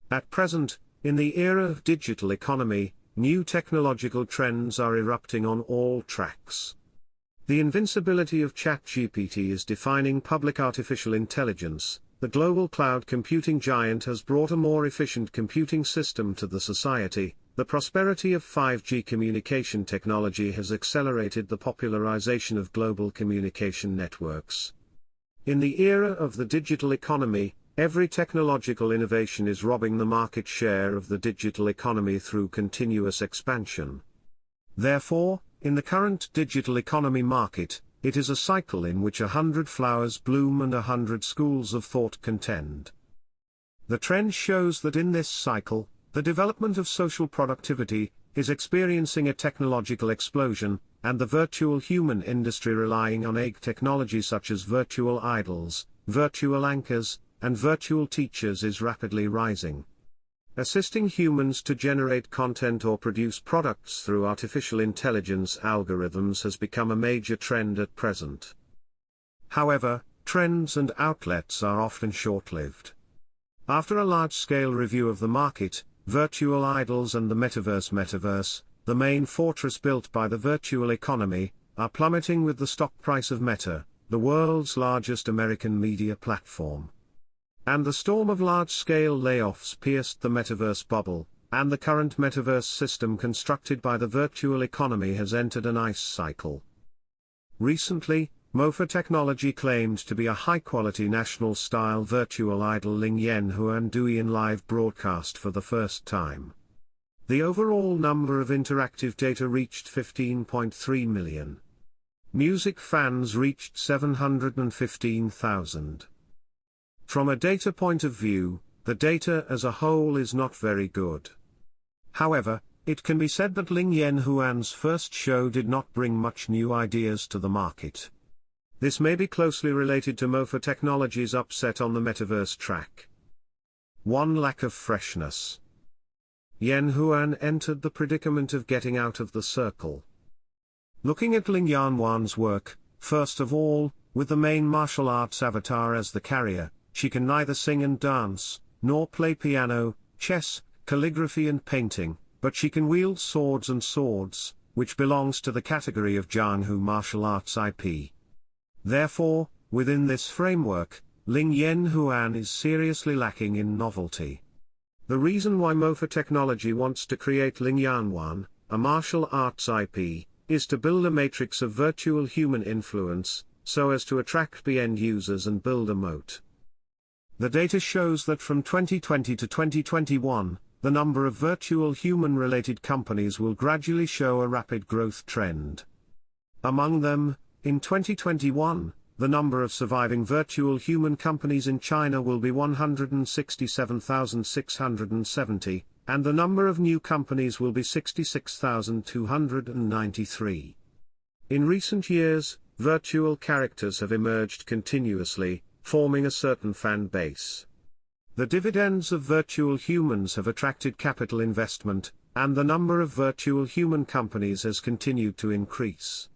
At present, in the era of digital economy, new technological trends are erupting on all tracks. The invincibility of ChatGPT is defining public artificial intelligence. The global cloud computing giant has brought a more efficient computing system to the society. The prosperity of 5G communication technology has accelerated the popularization of global communication networks. In the era of the digital economy, every technological innovation is robbing the market share of the digital economy through continuous expansion. Therefore, in the current digital economy market, it is a cycle in which 100 flowers bloom and 100 schools of thought contend. The trend shows that in this cycle, the development of social productivity is experiencing a technological explosion, and the virtual human industry relying on AI technology such as virtual idols, virtual anchors, and virtual teachers is rapidly rising. Assisting humans to generate content or produce products through artificial intelligence algorithms has become a major trend at present. However, trends and outlets are often short-lived. After a large-scale review of the market, virtual idols and the metaverse, the main fortress built by the virtual economy, are plummeting with the stock price of Meta, the world's largest American media platform. And the storm of large-scale layoffs pierced the metaverse bubble, and the current metaverse system constructed by the virtual economy has entered an ice cycle. Recently, Mofa Technology claimed to be a high-quality national-style virtual idol Ling Yan Huan in live broadcast for the first time. The overall number of interactive data reached 15.3 million. Music fans reached 715,000. From a data point of view, the data as a whole is not very good. However, it can be said that Ling Yan Huan's first show did not bring much new ideas to the market. This may be closely related to Mofa Technology's upset on the metaverse track. 1. Lack of freshness. Yan Huan entered the predicament of getting out of the circle. Looking at Ling Yan Huan's work, first of all, with the main martial arts avatar as the carrier, she can neither sing and dance, nor play piano, chess, calligraphy and painting, but she can wield swords and swords, which belongs to the category of Jianghu martial arts IP. Therefore, within this framework, Ling Yan Huan is seriously lacking in novelty. The reason why Mofa Technology wants to create Ling Yan Huan, a martial arts IP, is to build a matrix of virtual human influence, so as to attract the end users and build a moat. The data shows that from 2020 to 2021, the number of virtual human-related companies will gradually show a rapid growth trend. Among them, in 2021, the number of surviving virtual human companies in China will be 167,670, and the number of new companies will be 66,293. In recent years, virtual characters have emerged continuously, forming a certain fan base. The dividends of virtual humans have attracted capital investment, and the number of virtual human companies has continued to increase.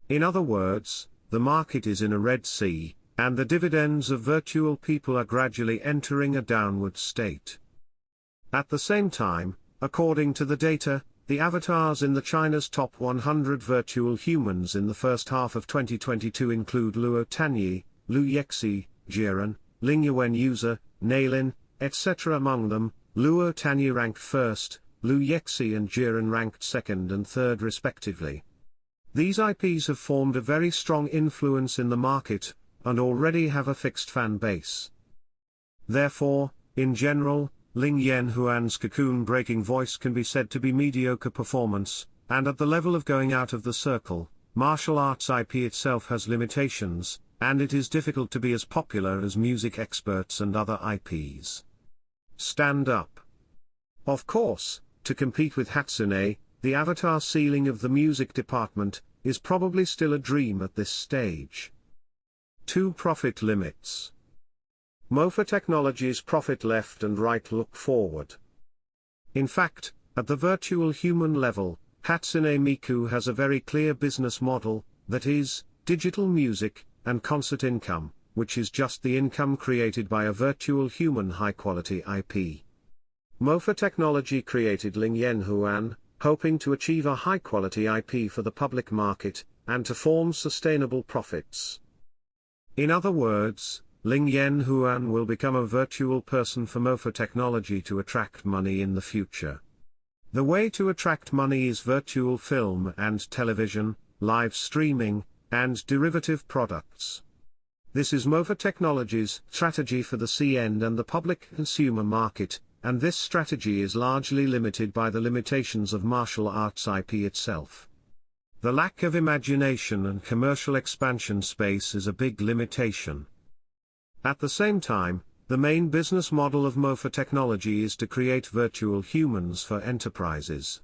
In other words, the market is in a Red Sea, and the dividends of virtual people are gradually entering a downward state. At the same time, according to the data, the avatars in the China's top 100 virtual humans in the first half of 2022 include Luo Tanyi, Lu Yexi, Jiren, Ling Yuan User, Nailin, etc. Among them, Luo Tanyi ranked first, Lu Yexi and Jiren ranked second and third respectively. These IPs have formed a very strong influence in the market, and already have a fixed fan base. Therefore, in general, Ling Yan Huan's cocoon-breaking voice can be said to be mediocre performance, and at the level of going out of the circle, martial arts IP itself has limitations, and it is difficult to be as popular as music experts and other IPs. Stand up. Of course, to compete with Hatsune, the avatar ceiling of the music department, is probably still a dream at this stage. 2. Profit limits. Mofa Technology's profit left and right look forward. In fact, at the virtual human level, Hatsune Miku has a very clear business model, that is, digital music, and concert income, which is just the income created by a virtual human high-quality IP. Mofa Technology created Yan Huan, hoping to achieve a high-quality IP for the public market, and to form sustainable profits. In other words, Yan Huan will become a virtual person for Mofa Technology to attract money in the future. The way to attract money is virtual film and television, live streaming, and derivative products. This is Mofa Technology's strategy for the C-end and the public consumer market, and this strategy is largely limited by the limitations of martial arts IP itself. The lack of imagination and commercial expansion space is a big limitation. At the same time, the main business model of Mofa Technology is to create virtual humans for enterprises.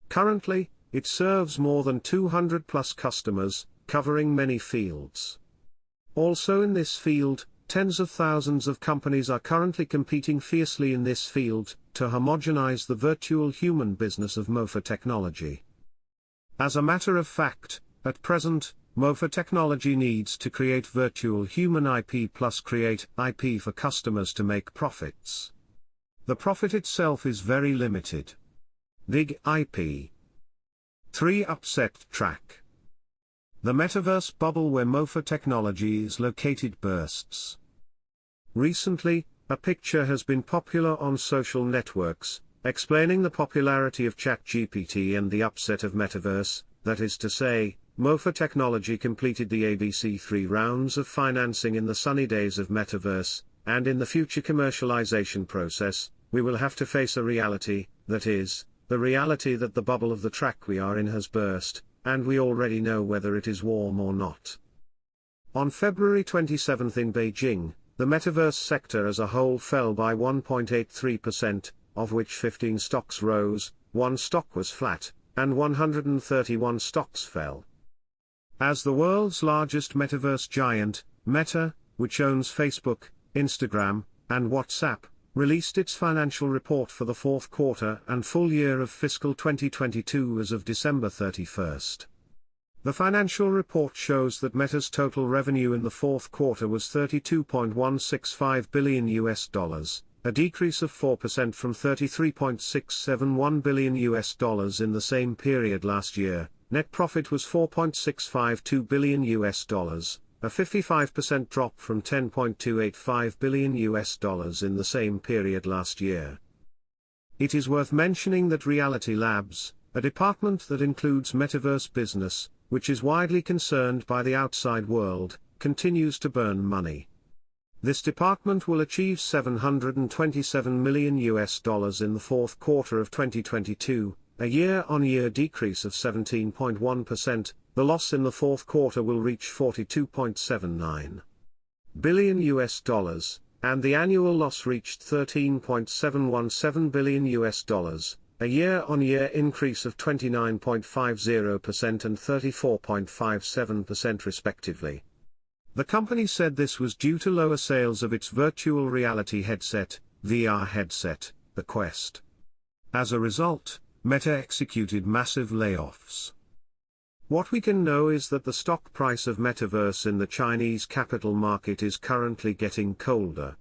Currently, it serves more than 200+ customers, covering many fields. Also in this field, tens of thousands of companies are currently competing fiercely in this field, to homogenize the virtual human business of Mofa Technology. As a matter of fact, at present, Mofa Technology needs to create virtual human IP plus create IP for customers to make profits. The profit itself is very limited. Big IP. 3. Upset track. The metaverse bubble where Mofa Technology is located bursts. Recently, a picture has been popular on social networks, explaining the popularity of ChatGPT and the upset of metaverse, that is to say, Mofa Technology completed the ABC 3 rounds of financing in the sunny days of metaverse, and in the future commercialization process, we will have to face a reality, that is, the reality that the bubble of the track we are in has burst, and we already know whether it is warm or not. On February 27 in Beijing, the metaverse sector as a whole fell by 1.83%, of which 15 stocks rose, 1 stock was flat, and 131 stocks fell. As the world's largest metaverse giant, Meta, which owns Facebook, Instagram, and WhatsApp, released its financial report for the fourth quarter and full year of fiscal 2022 as of December 31. The financial report shows that Meta's total revenue in the fourth quarter was $32.165 billion, a decrease of 4% from $33.671 billion in the same period last year. Net profit was $4.652 billion, a 55% drop from $10.285 billion in the same period last year. It is worth mentioning that Reality Labs, a department that includes metaverse business, which is widely concerned by the outside world, continues to burn money. This department will achieve $727 million in the fourth quarter of 2022, a year-on-year decrease of 17.1%. The loss in the fourth quarter will reach $42.79 billion, and the annual loss reached $13.717 billion, a year-on-year increase of 29.50% and 34.57% respectively. The company said this was due to lower sales of its virtual reality headset, VR headset, the Quest. As a result, Meta executed massive layoffs. What we can know is that the stock price of metaverse in the Chinese capital market is currently getting colder.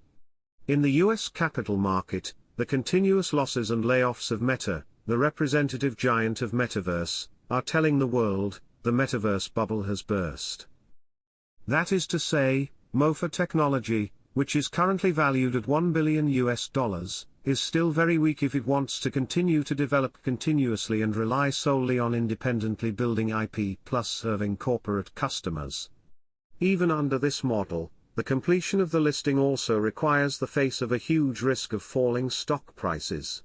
In the US capital market, the continuous losses and layoffs of Meta, the representative giant of metaverse, are telling the world, the metaverse bubble has burst. That is to say, Mofa Technology, which is currently valued at $1 billion, is still very weak if it wants to continue to develop continuously and rely solely on independently building IP plus serving corporate customers. Even under this model, the completion of the listing also requires the face of a huge risk of falling stock prices.